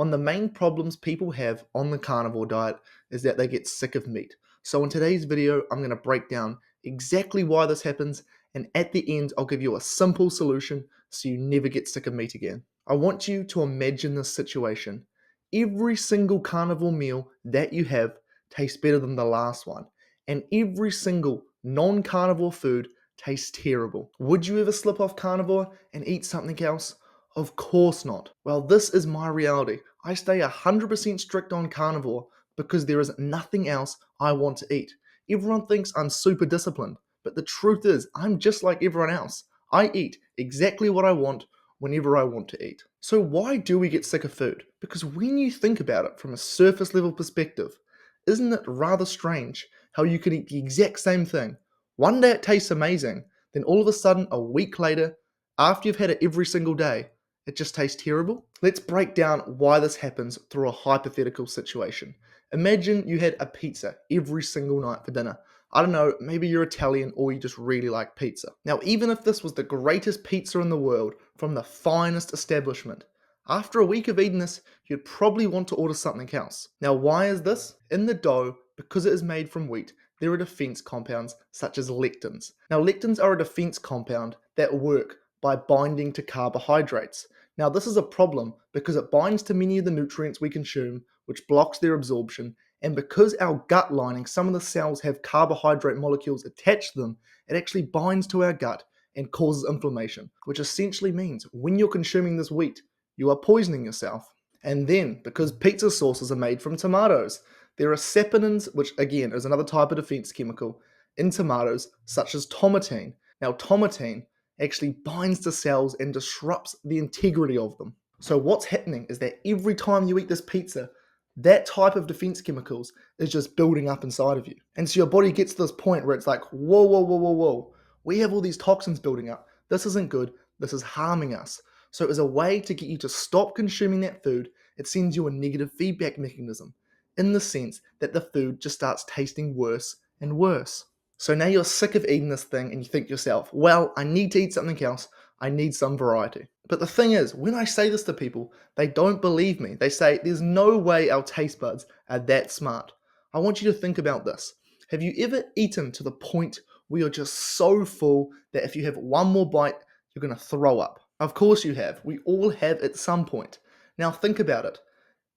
One of the main problems people have on the carnivore diet is that they get sick of meat. So in today's video, I'm going to break down exactly why this happens, and at the end, I'll give you a simple solution so you never get sick of meat again. I want you to imagine this situation. Every single carnivore meal that you have tastes better than the last one, and every single non-carnivore food tastes terrible. Would you ever slip off carnivore and eat something else? Of course not. Well, this is my reality. I stay 100% strict on carnivore because there is nothing else I want to eat. Everyone thinks I'm super disciplined, but the truth is, I'm just like everyone else. I eat exactly what I want whenever I want to eat. So why do we get sick of food? Because when you think about it from a surface level perspective, isn't it rather strange how you could eat the exact same thing? One day it tastes amazing, then all of a sudden, a week later, after you've had it every single day, it just tastes terrible? Let's break down why this happens through a hypothetical situation. Imagine you had a pizza every single night for dinner. I don't know, maybe you're Italian or you just really like pizza. Now, even if this was the greatest pizza in the world from the finest establishment, after a week of eating this, you'd probably want to order something else. Now, why is this? In the dough, because it is made from wheat, there are defense compounds such as lectins. Now, lectins are a defense compound that work by binding to carbohydrates. Now, this is a problem because it binds to many of the nutrients we consume, which blocks their absorption, and because our gut lining, some of the cells have carbohydrate molecules attached to them, it actually binds to our gut and causes inflammation, which essentially means when you're consuming this wheat, you are poisoning yourself. And then, because pizza sauces are made from tomatoes, there are saponins, which again is another type of defense chemical, in tomatoes, such as tomatine. Now, tomatine actually binds to cells and disrupts the integrity of them. So what's happening is that every time you eat this pizza, that type of defense chemicals is just building up inside of you. And so your body gets to this point where it's like, whoa, whoa, whoa, whoa, whoa. We have all these toxins building up. This isn't good. This is harming us. So as a way to get you to stop consuming that food, it sends you a negative feedback mechanism in the sense that the food just starts tasting worse and worse. So now you're sick of eating this thing and you think to yourself, well, I need to eat something else. I need some variety. But the thing is, when I say this to people, they don't believe me. They say, there's no way our taste buds are that smart. I want you to think about this. Have you ever eaten to the point where you're just so full that if you have one more bite, you're going to throw up? Of course you have. We all have at some point. Now think about it.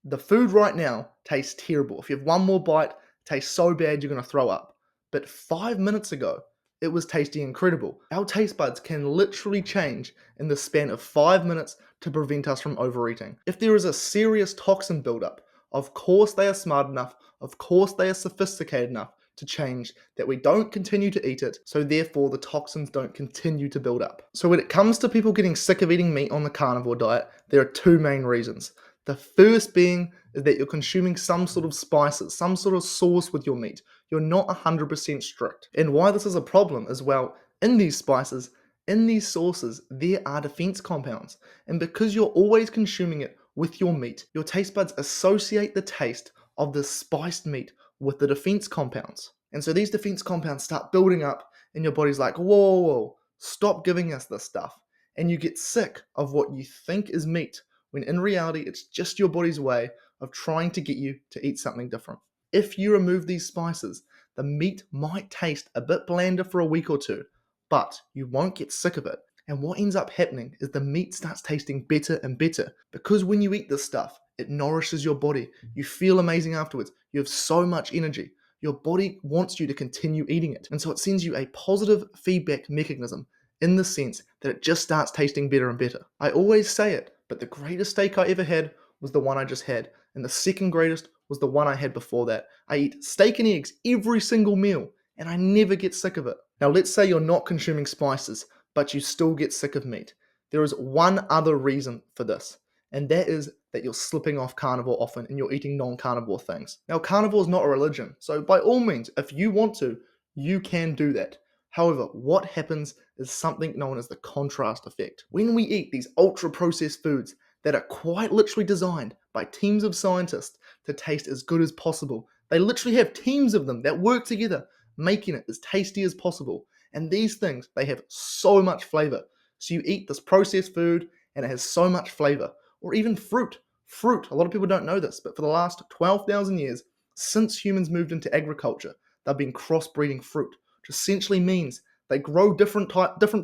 The food right now tastes terrible. If you have one more bite, it tastes so bad you're going to throw up. But 5 minutes ago, it was tasting incredible. Our taste buds can literally change in the span of 5 minutes to prevent us from overeating. If there is a serious toxin buildup, of course they are smart enough, of course they are sophisticated enough to change that we don't continue to eat it, so therefore the toxins don't continue to build up. So when it comes to people getting sick of eating meat on the carnivore diet, there are two main reasons. The first being is that you're consuming some sort of spices, some sort of sauce with your meat. You're not 100% strict. And why this is a problem as well, in these spices, in these sauces, there are defense compounds. And because you're always consuming it with your meat, your taste buds associate the taste of the spiced meat with the defense compounds. And so these defense compounds start building up and your body's like, whoa, whoa, whoa, stop giving us this stuff. And you get sick of what you think is meat, when in reality, it's just your body's way of trying to get you to eat something different. If you remove these spices, the meat might taste a bit blander for a week or two, but you won't get sick of it. And what ends up happening is the meat starts tasting better and better, because when you eat this stuff, it nourishes your body. You feel amazing afterwards. You have so much energy. Your body wants you to continue eating it. And so it sends you a positive feedback mechanism in the sense that it just starts tasting better and better. I always say it, but the greatest steak I ever had was the one I just had, and the second greatest was the one I had before that. I eat steak and eggs every single meal, and I never get sick of it. Now let's say you're not consuming spices, but you still get sick of meat. There is one other reason for this, and that is that you're slipping off carnivore often and you're eating non-carnivore things. Now carnivore is not a religion, so by all means, if you want to, you can do that. However, what happens is something known as the contrast effect. When we eat these ultra-processed foods that are quite literally designed by teams of scientists to taste as good as possible, they literally have teams of them that work together, making it as tasty as possible. And these things, they have so much flavor. So you eat this processed food and it has so much flavor. Or even fruit. Fruit, a lot of people don't know this, but for the last 12,000 years, since humans moved into agriculture, they've been crossbreeding fruit, which essentially means they grow different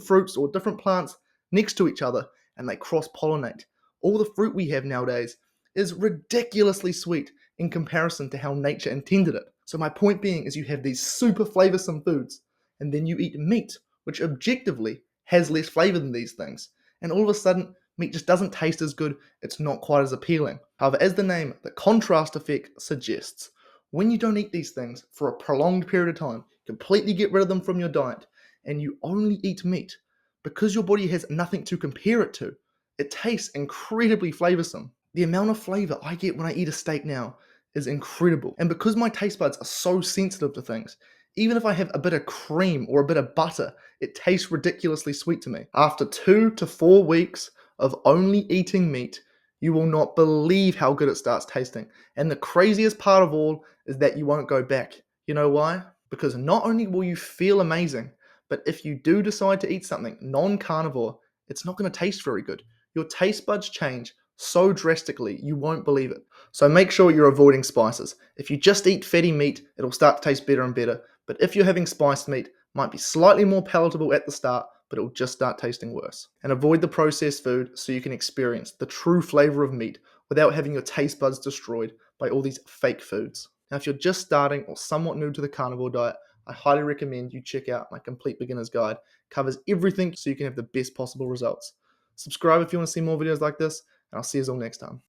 fruits or different plants next to each other and they cross-pollinate. All the fruit we have nowadays is ridiculously sweet in comparison to how nature intended it. So my point being is you have these super flavorsome foods, and then you eat meat, which objectively has less flavor than these things. And all of a sudden, meat just doesn't taste as good, it's not quite as appealing. However, as the name, the contrast effect suggests, when you don't eat these things for a prolonged period of time, completely get rid of them from your diet, and you only eat meat, because your body has nothing to compare it to, it tastes incredibly flavorsome. The amount of flavor I get when I eat a steak now is incredible. And because my taste buds are so sensitive to things, even if I have a bit of cream or a bit of butter, it tastes ridiculously sweet to me. After 2 to 4 weeks of only eating meat, you will not believe how good it starts tasting. And the craziest part of all is that you won't go back. You know why? Because not only will you feel amazing, but if you do decide to eat something non-carnivore, it's not going to taste very good. Your taste buds change so drastically, you won't believe it. So make sure you're avoiding spices. If you just eat fatty meat, it'll start to taste better and better. But if you're having spiced meat, it might be slightly more palatable at the start, but it'll just start tasting worse. And avoid the processed food so you can experience the true flavor of meat without having your taste buds destroyed by all these fake foods. Now, if you're just starting or somewhat new to the carnivore diet, I highly recommend you check out my Complete Beginner's Guide. It covers everything so you can have the best possible results. Subscribe if you want to see more videos like this, and I'll see you all next time.